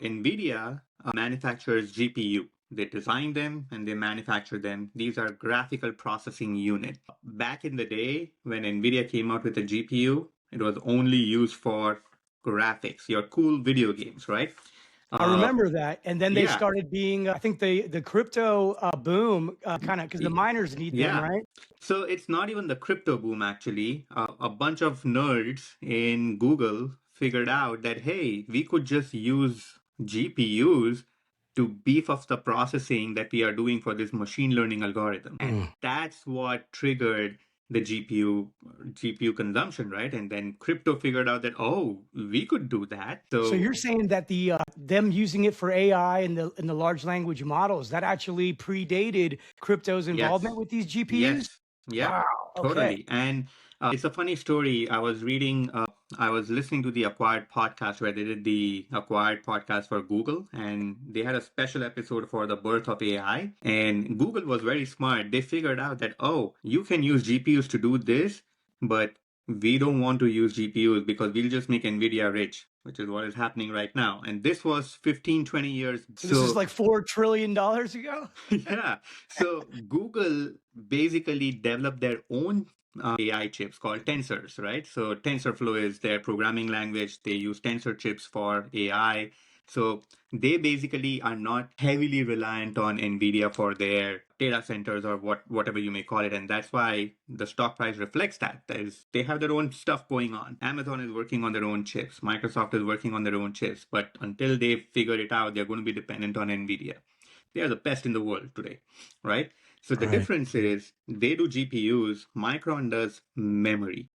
NVIDIA manufactures GPU. They design them and they manufacture them. These are graphical processing units. Back in the day, when NVIDIA came out with a GPU, it was only used for graphics, your cool video games, right? I remember that. And then they Yeah, started being, I think the crypto boom kind of because the miners need them, yeah. right? So it's not even the crypto boom, actually. A bunch of nerds in Google figured out that, hey, we could just use GPUs to beef up the processing that we are doing for this machine learning algorithm. And that's what triggered the GPU consumption, right? And then crypto figured out that, oh, we could do that. So So you're saying that the them using it for AI and the large language models that actually predated crypto's involvement yes, with these GPUs? yes, yeah, Wow. Okay. totally. And it's a funny story. I was listening to the Acquired podcast where they did the Acquired podcast for Google, and they had a special episode for the birth of AI. And Google was very smart. They figured out that, oh, you can use GPUs to do this, but we don't want to use GPUs because we'll just make NVIDIA rich, which is what is happening right now. And this was 15, 20 years. So this is like $4 trillion ago? Yeah. So Google basically developed their own AI chips called Tensors, right? So TensorFlow is their programming language. They use Tensor chips for AI. So they basically are not heavily reliant on NVIDIA for their data centers or whatever you may call it. And that's why the stock price reflects that. They have their own stuff going on. Amazon is working on their own chips. Microsoft is working on their own chips. But until they figure it out, they're going to be dependent on NVIDIA. They are the best in the world today, right? So the Right. difference is they do GPUs, Micron does memory.